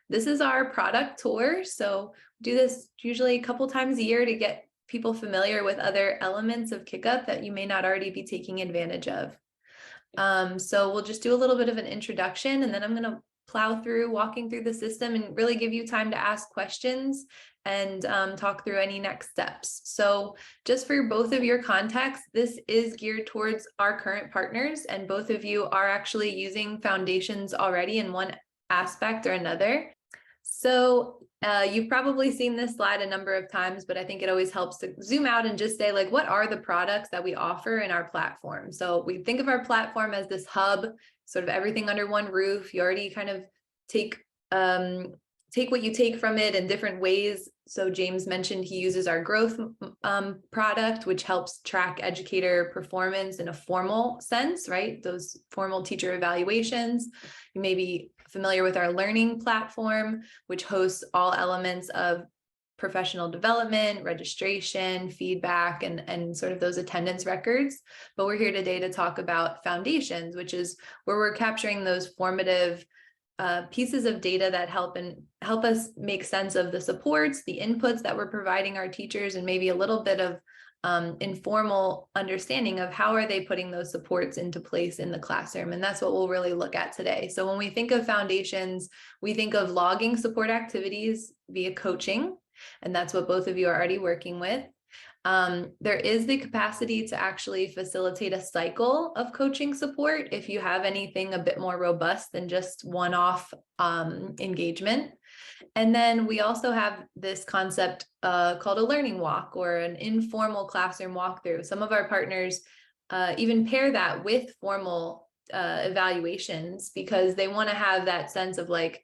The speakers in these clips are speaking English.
this is our product tour. So we do this usually a couple times a year to get people familiar with other elements of KickUp that you may not already be taking advantage of. So we'll just do a little bit of an introduction, and then I'm going to plow through walking through the system and really give you time to ask questions and talk through any next steps. So just for both of your context, this is geared towards our current partners, and both of you are actually using Foundations already in one aspect or another. So you've probably seen this slide a number of times, but I think it always helps to zoom out and just say, like, what are the products that we offer in our platform? So we think of our platform as this hub, sort of everything under one roof. You already kind of take what you take from it in different ways. So James mentioned he uses our growth product, which helps track educator performance in a formal sense, right? Those formal teacher evaluations. You may be familiar with our learning platform, which hosts all elements of professional development, registration, feedback, and sort of those attendance records. But we're here today to talk about Foundations, which is where we're capturing those formative pieces of data that help us make sense of the supports, the inputs that we're providing our teachers, and maybe a little bit of informal understanding of how are they putting those supports into place in the classroom. And that's what we'll really look at today. So when we think of Foundations, we think of logging support activities via coaching, and that's what both of you are already working with. There is the capacity to actually facilitate a cycle of coaching support if you have anything a bit more robust than just one-off engagement. And then we also have this concept called a learning walk, or an informal classroom walkthrough. Some of our partners even pair that with formal evaluations, because they want to have that sense of, like,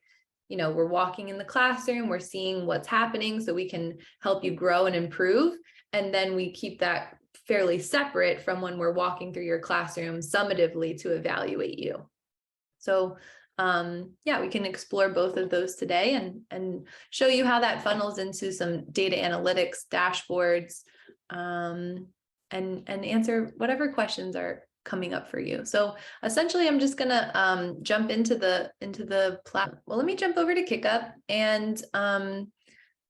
we're walking in the classroom, we're seeing what's happening so we can help you grow and improve. And then we keep that fairly separate from when we're walking through your classroom summatively to evaluate you. So yeah, we can explore both of those today and show you how that funnels into some data analytics dashboards, and answer whatever questions are coming up for you. So essentially, I'm just gonna jump into the platform. Well, let me jump over to KickUp, and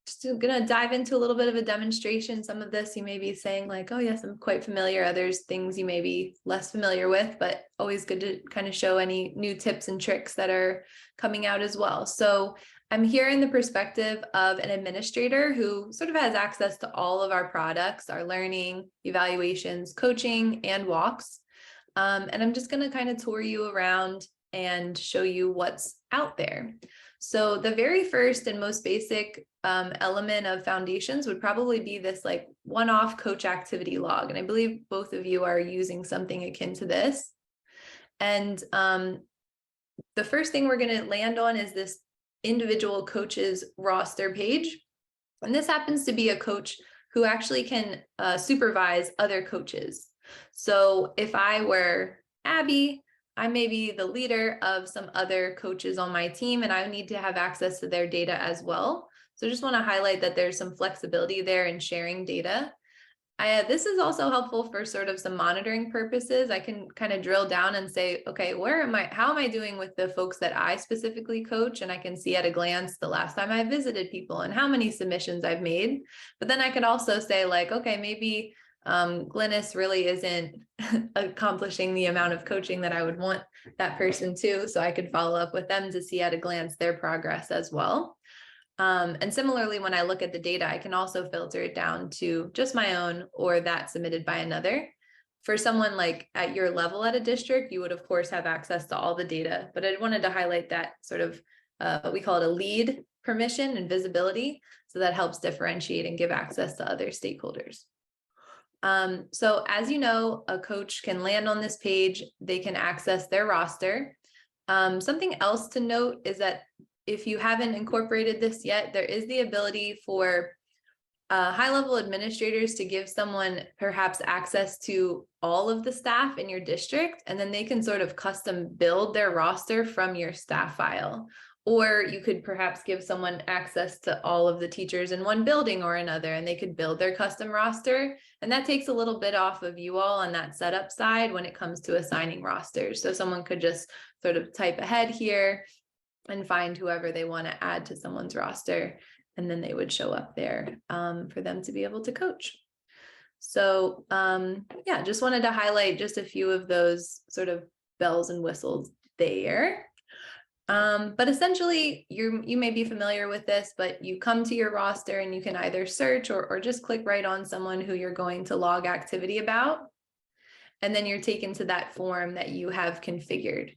just gonna dive into a little bit of a demonstration. Some of this you may be saying, like, oh yes, I'm quite familiar. Others things you may be less familiar with, but always good to kind of show any new tips and tricks that are coming out as well. So I'm here in the perspective of an administrator who sort of has access to all of our products, our learning, evaluations, coaching, and walks. And I'm just going to kind of tour you around and show you what's out there. So the very first and most basic element of Foundations would probably be this, like, one-off coach activity log. And I believe both of you are using something akin to this. And the first thing we're going to land on is this individual coach's roster page. And this happens to be a coach who actually can supervise other coaches. So if I were Abby, I may be the leader of some other coaches on my team, and I need to have access to their data as well. So I just want to highlight that there's some flexibility there in sharing data. This is also helpful for sort of some monitoring purposes. I can kind of drill down and say, okay, how am I doing with the folks that I specifically coach? And I can see at a glance the last time I visited people and how many submissions I've made. But then I could also say, like, okay, maybe Glynis really isn't accomplishing the amount of coaching that I would want that person to. So I could follow up with them to see at a glance their progress as well. And similarly, when I look at the data, I can also filter it down to just my own or that submitted by another. For someone like at your level at a district, you would of course have access to all the data, but I wanted to highlight that sort of, we call it a lead permission and visibility. So that helps differentiate and give access to other stakeholders. So as you know, a coach can land on this page, they can access their roster. Something else to note is that if you haven't incorporated this yet, there is the ability for high-level administrators to give someone perhaps access to all of the staff in your district, and then they can sort of custom build their roster from your staff file. Or you could perhaps give someone access to all of the teachers in one building or another, and they could build their custom roster. And that takes a little bit off of you all on that setup side when it comes to assigning rosters. So someone could just sort of type ahead here and find whoever they want to add to someone's roster. And then they would show up there for them to be able to coach. So yeah, just wanted to highlight just a few of those sort of bells and whistles there. But essentially, you may be familiar with this, but you come to your roster and you can either search or just click right on someone who you're going to log activity about. And then you're taken to that form that you have configured.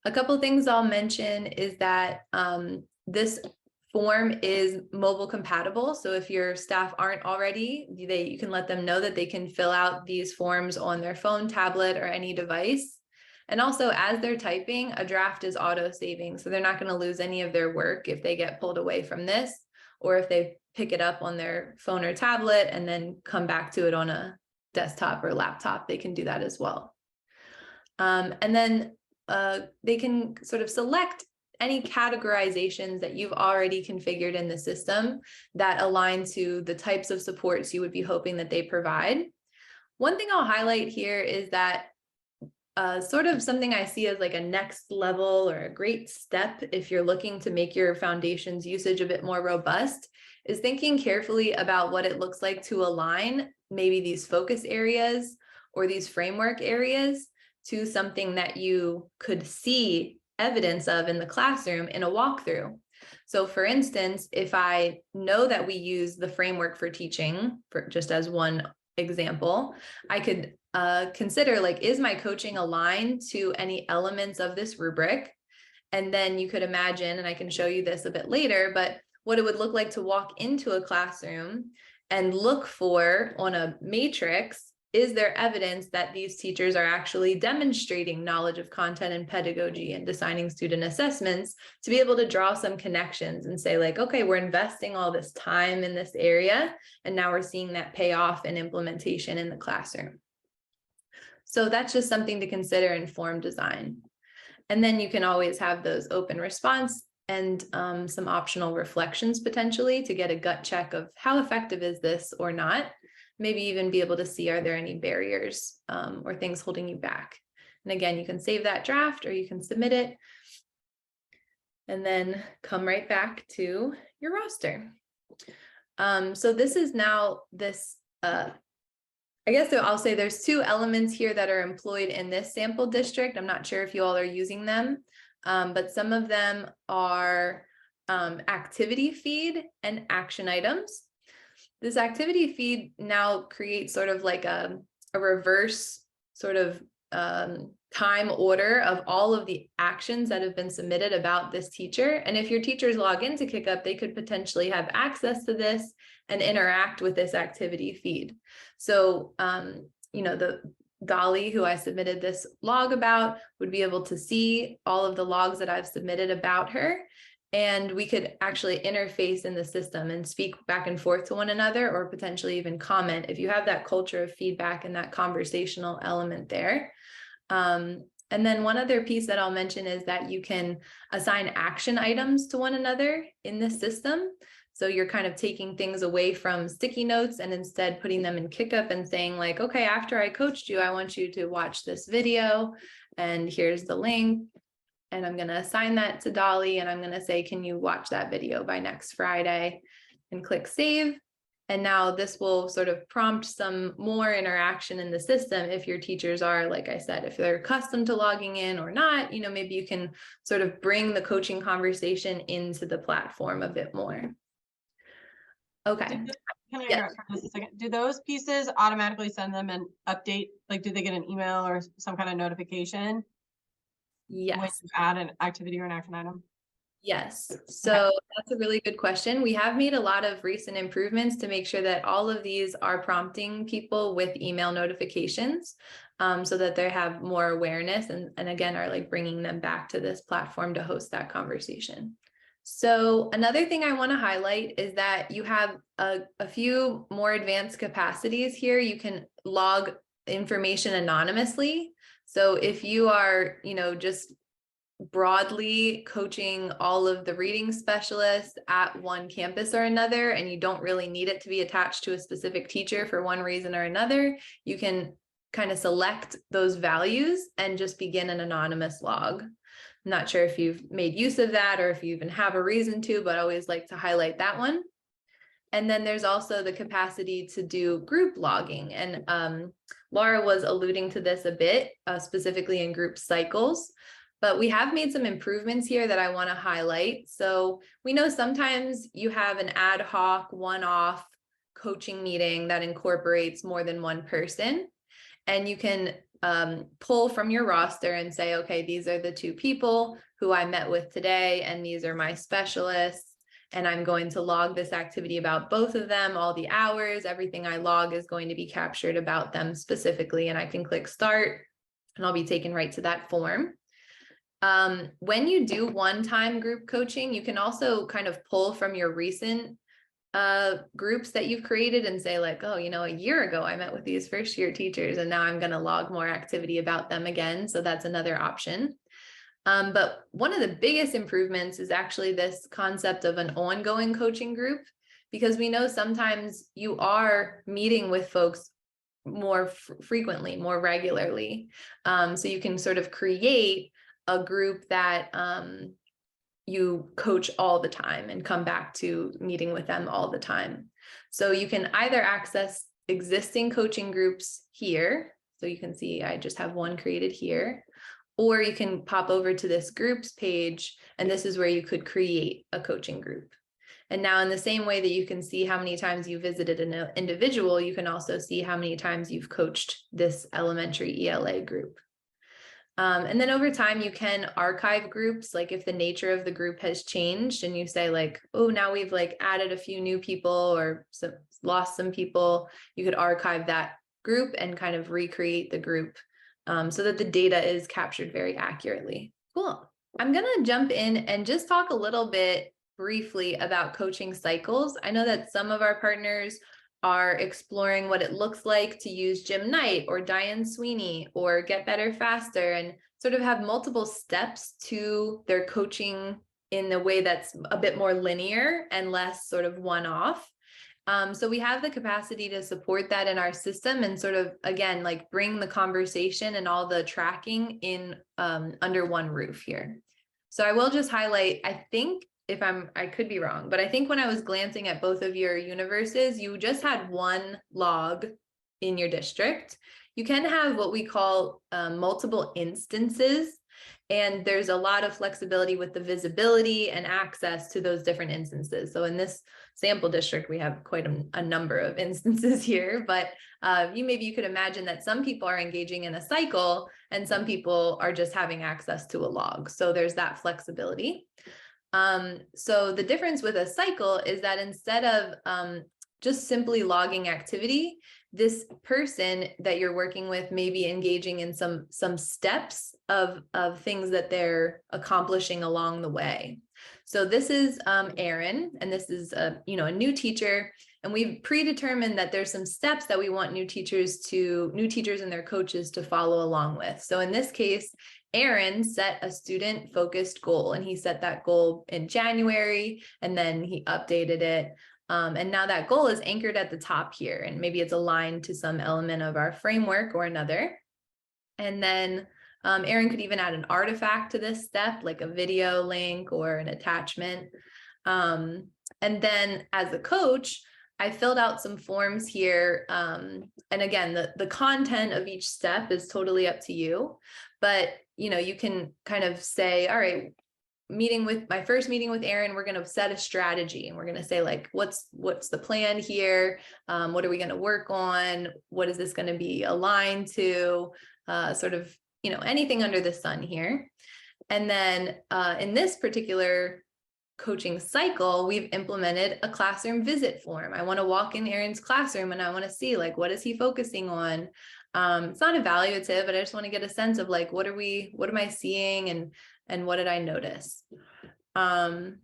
A couple things I'll mention is that this form is mobile compatible. So if your staff aren't already, you can let them know that they can fill out these forms on their phone, tablet, or any device. And also, as they're typing, a draft is auto-saving. So they're not going to lose any of their work if they get pulled away from this, or if they pick it up on their phone or tablet and then come back to it on a desktop or laptop, they can do that as well. And then they can sort of select any categorizations that you've already configured in the system that align to the types of supports you would be hoping that they provide. One thing I'll highlight here is that sort of something I see as like a next level or a great step if you're looking to make your foundation's usage a bit more robust is thinking carefully about what it looks like to align maybe these focus areas or these framework areas to something that you could see evidence of in the classroom in a walkthrough. So for instance, if I know that we use the framework for teaching, for just as one example, I could consider, like, is my coaching aligned to any elements of this rubric? And then you could imagine, and I can show you this a bit later, but what it would look like to walk into a classroom and look for on a matrix, is there evidence that these teachers are actually demonstrating knowledge of content and pedagogy and designing student assessments, to be able to draw some connections and say, like, okay, we're investing all this time in this area, and now we're seeing that pay off in implementation in the classroom. So that's just something to consider in form design. And then you can always have those open response and some optional reflections potentially to get a gut check of how effective is this or not. Maybe even be able to see, are there any barriers or things holding you back? And again, you can save that draft or you can submit it and then come right back to your roster. So this is now this, I guess I'll say there's two elements here that are employed in this sample district. I'm not sure if you all are using them, but some of them are activity feed and action items. This activity feed now creates sort of like a reverse sort of time order of all of the actions that have been submitted about this teacher. And if your teachers log into KickUp, they could potentially have access to this and interact with this activity feed. So, you know, the Dolly, who I submitted this log about, would be able to see all of the logs that I've submitted about her. And we could actually interface in the system and speak back and forth to one another, or potentially even comment if you have that culture of feedback and that conversational element there. And then one other piece that I'll mention is that you can assign action items to one another in the system. So you're kind of taking things away from sticky notes and instead putting them in KickUp and saying, like, okay, after I coached you, I want you to watch this video and here's the link. And I'm going to assign that to Dolly and I'm going to say, can you watch that video by next Friday, and click save. And now this will sort of prompt some more interaction in the system. If your teachers are, like I said, if they're accustomed to logging in or not, you know, maybe you can sort of bring the coaching conversation into the platform a bit more. Okay. Can I interrupt for just a second? Do those pieces automatically send them an update? Like, do they get an email or some kind of notification? Yes. When you add an activity or an action item? Yes. So that's a really good question. We have made a lot of recent improvements to make sure that all of these are prompting people with email notifications so that they have more awareness and again, are like bringing them back to this platform to host that conversation. So another thing I want to highlight is that you have a few more advanced capacities here. You can log information anonymously. So if you are, you know, just broadly coaching all of the reading specialists at one campus or another, and you don't really need it to be attached to a specific teacher for one reason or another, you can kind of select those values and just begin an anonymous log. I'm not sure if you've made use of that or if you even have a reason to, but I always like to highlight that one. And then there's also the capacity to do group logging. And Laura was alluding to this a bit, specifically in group cycles, but we have made some improvements here that I want to highlight. So we know sometimes you have an ad hoc, one-off coaching meeting that incorporates more than one person, and you can pull from your roster and say, okay, these are the 2 people who I met with today, and these are my specialists. And I'm going to log this activity about both of them, all the hours, everything I log is going to be captured about them specifically. And I can click start and I'll be taken right to that form. When you do one-time group coaching, you can also kind of pull from your recent groups that you've created and say like, oh, a year ago I met with these first year teachers and now I'm going to log more activity about them again. So that's another option. But one of the biggest improvements is actually this concept of an ongoing coaching group, because we know sometimes you are meeting with folks more frequently, more regularly. So you can sort of create a group that you coach all the time and come back to meeting with them all the time. So you can either access existing coaching groups here. So you can see I just have one created here. Or you can pop over to this groups page, and this is where you could create a coaching group. And now in the same way that you can see how many times you visited an individual, you can also see how many times you've coached this elementary ELA group. And then over time, you can archive groups, like if the nature of the group has changed and you say like, oh, now we've like added a few new people or lost some people, you could archive that group and kind of recreate the group so that the data is captured very accurately. Cool. I'm going to jump in and just talk a little bit briefly about coaching cycles. I know that some of our partners are exploring what it looks like to use Jim Knight or Diane Sweeney or Get Better Faster, and sort of have multiple steps to their coaching in a way that's a bit more linear and less sort of one-off. So we have the capacity to support that in our system and sort of, again, like bring the conversation and all the tracking in under one roof here. So I will just highlight, I think I could be wrong, but I think when I was glancing at both of your universes, you just had one log in your district. You can have what we call multiple instances, and there's a lot of flexibility with the visibility and access to those different instances. So in this sample district, we have quite a number of instances here, but maybe you could imagine that some people are engaging in a cycle and some people are just having access to a log. So there's that flexibility. So the difference with a cycle is that instead of just simply logging activity, this person that you're working with may be engaging in some steps of things that they're accomplishing along the way. So this is Erin, and this is a new teacher, and we've predetermined that there's some steps that we want new teachers and their coaches to follow along with. So in this case, Erin set a student focused goal, and he set that goal in January, and then he updated it. And now that goal is anchored at the top here, and maybe it's aligned to some element of our framework or another. And then Erin could even add an artifact to this step, like a video link or an attachment. And then as a coach, I filled out some forms here. And again, the content of each step is totally up to you. But, you can kind of say, all right, my first meeting with Erin, we're going to set a strategy, and we're going to say like, what's the plan here? What are we going to work on? What is this going to be aligned to? Sort of, anything under the sun here. And then in this particular coaching cycle, we've implemented a classroom visit form. I want to walk in Erin's classroom and I want to see like, what is he focusing on? It's not evaluative, but I just want to get a sense of like, what am I seeing and what did I notice? And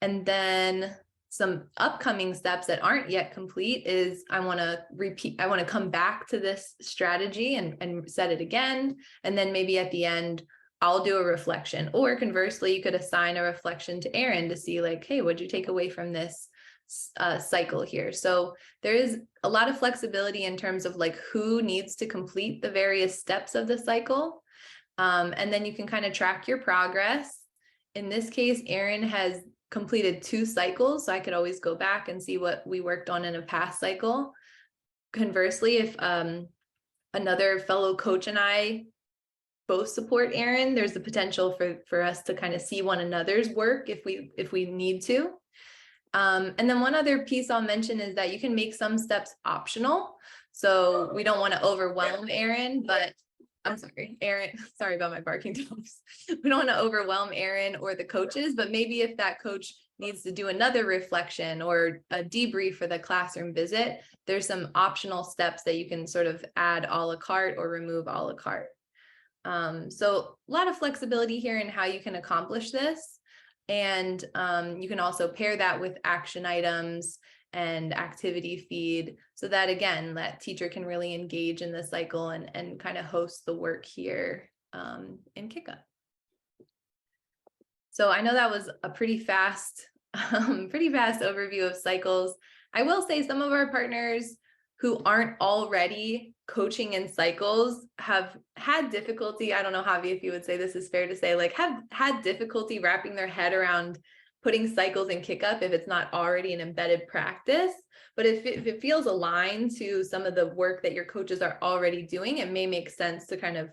then some upcoming steps that aren't yet complete is I want to come back to this strategy and set it again. And then maybe at the end, I'll do a reflection, or conversely, you could assign a reflection to Erin to see like, hey, what'd you take away from this cycle here? So there is a lot of flexibility in terms of like who needs to complete the various steps of the cycle. And then you can kind of track your progress. In this case, Erin has completed 2 cycles, so I could always go back and see what we worked on in a past cycle. Conversely, if another fellow coach and I both support Erin, there's the potential for us to kind of see one another's work if we need to. And then one other piece I'll mention is that you can make some steps optional. So we don't want to overwhelm Erin, but I'm sorry, Erin, sorry about my barking dogs. We don't want to overwhelm Erin or the coaches, but maybe if that coach needs to do another reflection or a debrief for the classroom visit, there's some optional steps that you can sort of add a la carte or remove a la carte. So a lot of flexibility here in how you can accomplish this. And you can also pair that with action items and activity feed so that, again, that teacher can really engage in the cycle and kind of host the work here in KickUp. So I know that was a pretty fast overview of cycles. I will say some of our partners who aren't already coaching in cycles have had difficulty. I don't know, Javi, if you would say this is fair to say, like have had difficulty wrapping their head around putting cycles in KickUp if it's not already an embedded practice. But if it feels aligned to some of the work that your coaches are already doing, it may make sense to kind of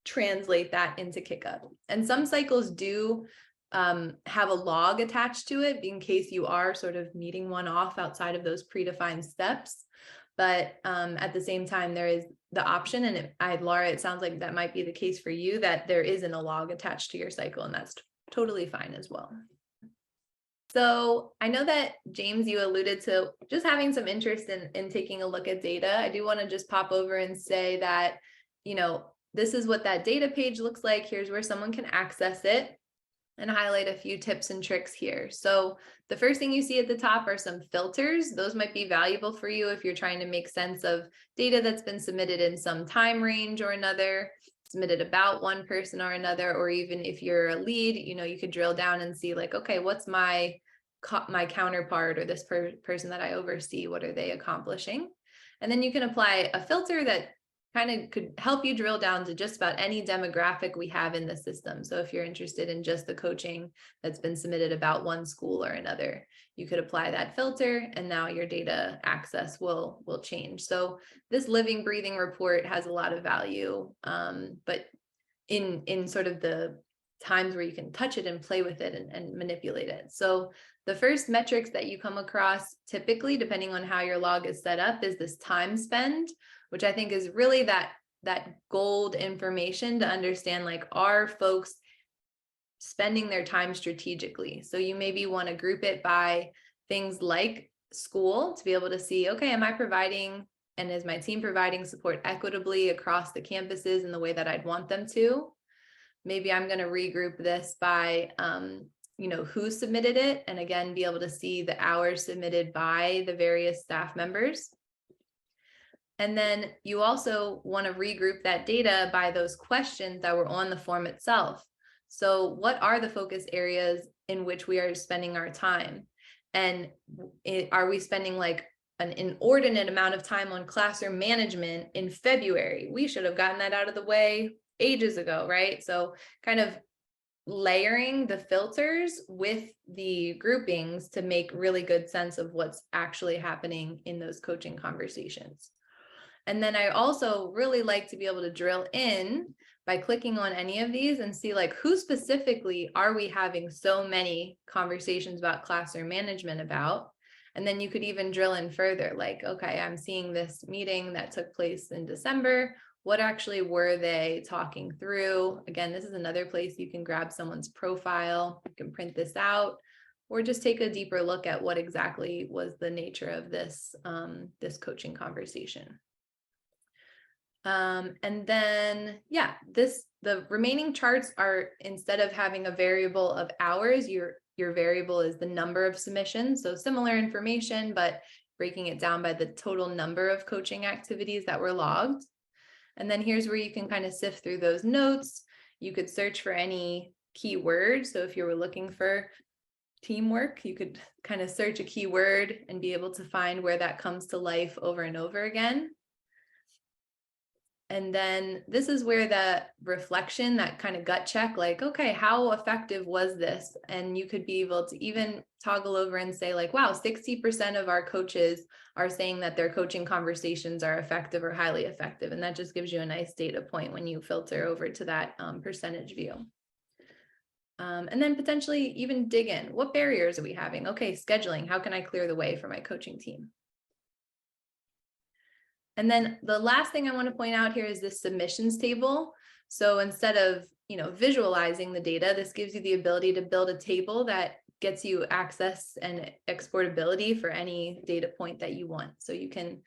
translate that into KickUp. And some cycles do have a log attached to it in case you are sort of meeting one off outside of those predefined steps. But at the same time, there is the option, and Laura, it sounds like that might be the case for you, that there isn't a log attached to your cycle, and that's totally fine as well. So I know that, James, you alluded to just having some interest in taking a look at data. I do want to just pop over and say that, this is what that data page looks like. Here's where someone can access it, and highlight a few tips and tricks here. So the first thing you see at the top are some filters. Those might be valuable for you if you're trying to make sense of data that's been submitted in some time range or another, submitted about one person or another, or even if you're a lead, you could drill down and see like, okay, what's my counterpart or this person that I oversee, what are they accomplishing? And then you can apply a filter that kind of could help you drill down to just about any demographic we have in the system. So if you're interested in just the coaching that's been submitted about one school or another, you could apply that filter, and now your data access will change. So this living, breathing report has a lot of value, but in sort of the times where you can touch it and play with it and manipulate it. So the first metrics that you come across, typically, depending on how your log is set up, is this time spend, which I think is really that gold information to understand, like, are folks spending their time strategically? So you maybe want to group it by things like school to be able to see, okay, am I providing and is my team providing support equitably across the campuses in the way that I'd want them to? Maybe I'm going to regroup this by who submitted it, and again, be able to see the hours submitted by the various staff members. And then you also want to regroup that data by those questions that were on the form itself. So what are the focus areas in which we are spending our time? And are we spending like an inordinate amount of time on classroom management in February? We should have gotten that out of the way ages ago, right? So kind of layering the filters with the groupings to make really good sense of what's actually happening in those coaching conversations. And then I also really like to be able to drill in by clicking on any of these and see, like, who specifically are we having so many conversations about classroom management about? And then you could even drill in further, like, okay, I'm seeing this meeting that took place in December. What actually were they talking through? Again, this is another place you can grab someone's profile. You can print this out, or just take a deeper look at what exactly was the nature of this, this coaching conversation. And then, the remaining charts are, instead of having a variable of hours, your variable is the number of submissions. So similar information, but breaking it down by the total number of coaching activities that were logged. And then here's where you can kind of sift through those notes. You could search for any keyword. So if you were looking for teamwork, you could kind of search a keyword and be able to find where that comes to life over and over again. And then this is where the reflection, that kind of gut check, like, okay, how effective was this? And you could be able to even toggle over and say like, wow, 60% of our coaches are saying that their coaching conversations are effective or highly effective. And that just gives you a nice data point when you filter over to that percentage view. And then potentially even dig in. What barriers are we having? Okay, scheduling. How can I clear the way for my coaching team? And then the last thing I want to point out here is this submissions table. So instead of, visualizing the data, this gives you the ability to build a table that gets you access and exportability for any data point that you want. So you can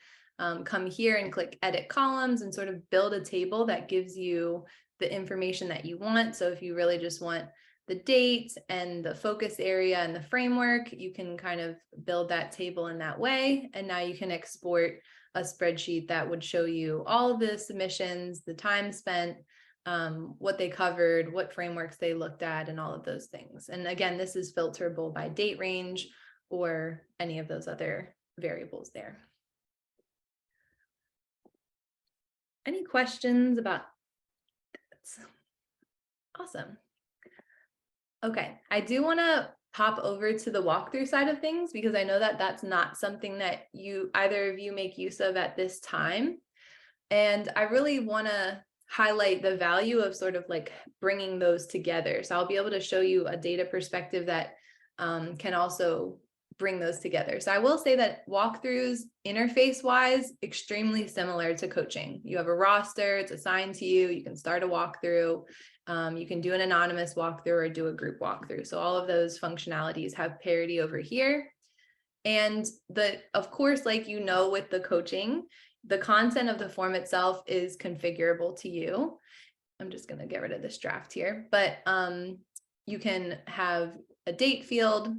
come here and click edit columns and sort of build a table that gives you the information that you want. So if you really just want the date and the focus area and the framework, you can kind of build that table in that way. And now you can export a spreadsheet that would show you all the submissions, the time spent, what they covered, what frameworks they looked at, and all of those things. And again, this is filterable by date range or any of those other variables there. Any questions about that? Awesome. Okay, I do want to pop over to the walkthrough side of things because I know that that's not something that either of you make use of at this time. And I really want to highlight the value of sort of like bringing those together. So I'll be able to show you a data perspective that can also bring those together. So I will say that walkthroughs interface wise, extremely similar to coaching. You have a roster, it's assigned to you, you can start a walkthrough. You can do an anonymous walkthrough or do a group walkthrough. So all of those functionalities have parity over here. And of course, like with the coaching, the content of the form itself is configurable to you. I'm just going to get rid of this draft here, but you can have a date field.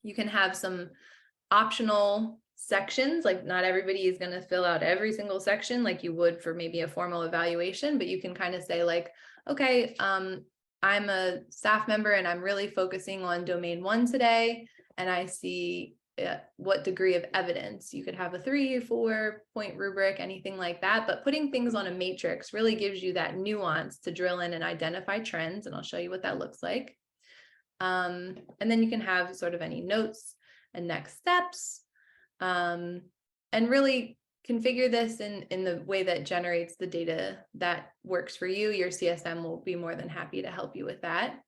You can have some optional sections, like not everybody is going to fill out every single section like you would for maybe a formal evaluation, but you can kind of say like, okay, I'm a staff member and I'm really focusing on domain 1 today, and I see what degree of evidence. You could have a 3 or 4 point rubric, anything like that, but putting things on a matrix really gives you that nuance to drill in and identify trends, and I'll show you what that looks like. And then you can have sort of any notes and next steps, and really configure this in the way that generates the data that works for you. Your CSM will be more than happy to help you with that.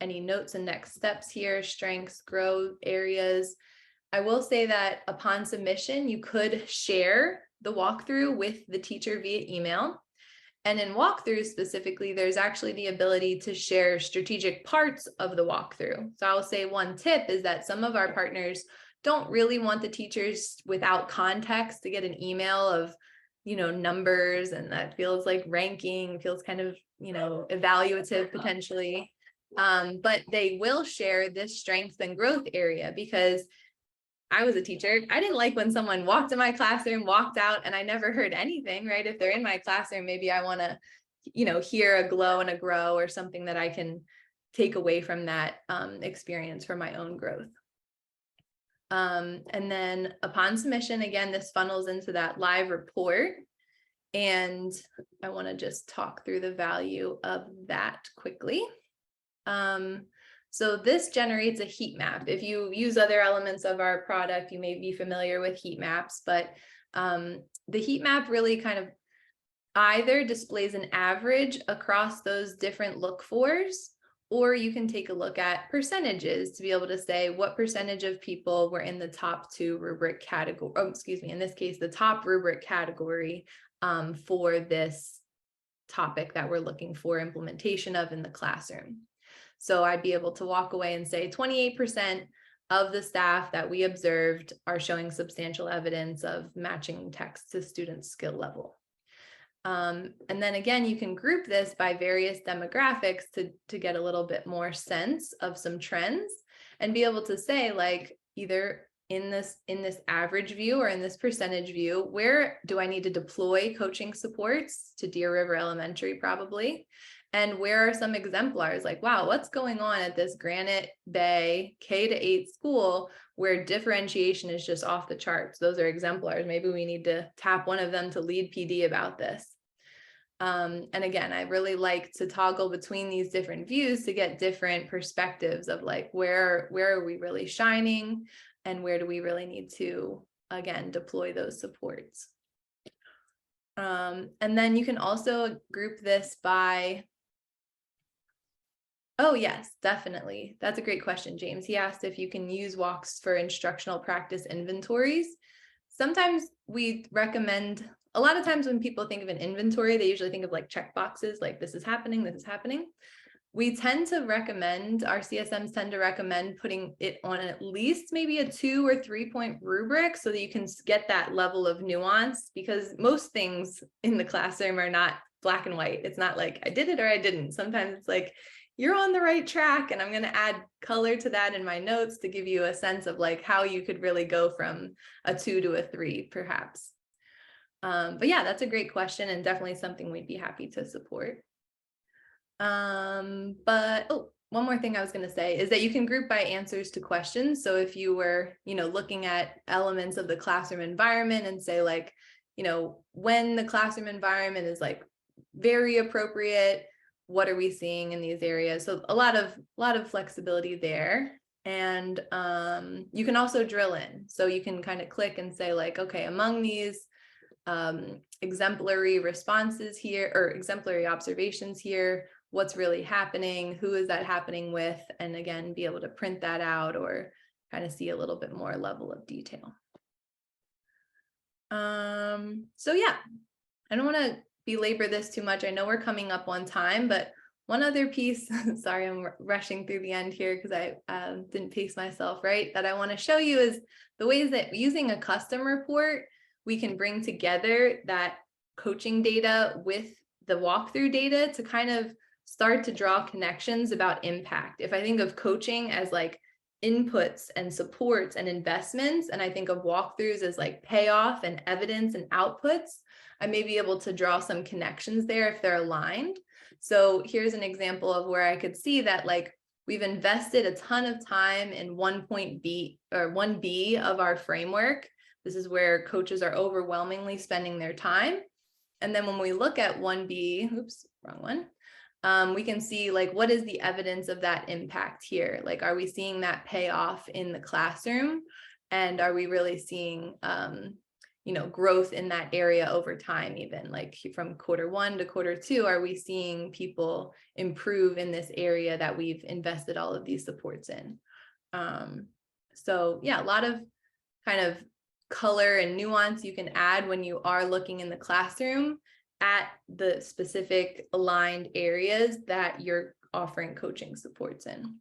Any notes and next steps here, strengths, growth areas. I will say that upon submission, you could share the walkthrough with the teacher via email. And in walkthroughs specifically, there's actually the ability to share strategic parts of the walkthrough. So I'll say one tip is that some of our partners don't really want the teachers without context to get an email of, numbers, and that feels like ranking, feels kind of, evaluative potentially. But they will share this strength and growth area because I was a teacher. I didn't like when someone walked in my classroom, walked out, and I never heard anything, right? If they're in my classroom, maybe I want to, hear a glow and a grow or something that I can take away from that experience for my own growth. And then upon submission, again, this funnels into that live report. And I want to just talk through the value of that quickly. So this generates a heat map. If you use other elements of our product, you may be familiar with heat maps, but the heat map really kind of either displays an average across those different look-fors, or you can take a look at percentages to be able to say what percentage of people were in the top 2 rubric category, in this case, the top rubric category for this topic that we're looking for implementation of in the classroom. So I'd be able to walk away and say 28% of the staff that we observed are showing substantial evidence of matching text to student skill level. And then again, you can group this by various demographics to get a little bit more sense of some trends and be able to say, like, either in this average view or in this percentage view, where do I need to deploy coaching supports to Deer River Elementary probably? And where are some exemplars? Like, wow, what's going on at this Granite Bay K-8 school where differentiation is just off the charts? Those are exemplars. Maybe we need to tap one of them to lead PD about this. And again, I really like to toggle between these different views to get different perspectives of like, where are we really shining and where do we really need to, again, deploy those supports. And then you can also group this by, oh yes, definitely. That's a great question, James. He asked if you can use walks for instructional practice inventories. Sometimes we recommend, a lot of times when people think of an inventory, they usually think of like check boxes, like this is happening, this is happening. We tend to recommend, our CSMs tend to recommend putting it on at least maybe a 2 or 3 point rubric so that you can get that level of nuance, because most things in the classroom are not black and white. It's not like I did it or I didn't. Sometimes it's like, you're on the right track, and I'm going to add color to that in my notes to give you a sense of like how you could really go from a 2 to a 3 perhaps. But yeah, that's a great question and definitely something we'd be happy to support. But one more thing I was going to say is that you can group by answers to questions. So if you were, looking at elements of the classroom environment and say like, when the classroom environment is like very appropriate, what are we seeing in these areas? So a lot of flexibility there. And you can also drill in. So you can kind of click and say like, okay, among these exemplary responses here or exemplary observations here, what's really happening, who is that happening with, and again, be able to print that out or kind of see a little bit more level of detail. So yeah, I don't want to belabor this too much. I know we're coming up on time, but one other piece, sorry, I'm rushing through the end here because I didn't pace myself right, that I want to show you is the ways that using a custom report, we can bring together that coaching data with the walkthrough data to kind of start to draw connections about impact. If I think of coaching as like inputs and supports and investments, and I think of walkthroughs as like payoff and evidence and outputs, I may be able to draw some connections there if they're aligned. So here's an example of where I could see that like we've invested a ton of time in 1B of our framework. This is where coaches are overwhelmingly spending their time. And then when we look at 1B, oops, wrong one, we can see like, what is the evidence of that impact here? Like, are we seeing that pay off in the classroom? And are we really seeing, growth in that area over time, even like from Q1 to Q2, are we seeing people improve in this area that we've invested all of these supports in? So yeah, a lot of kind of color and nuance you can add when you are looking in the classroom at the specific aligned areas that you're offering coaching supports in.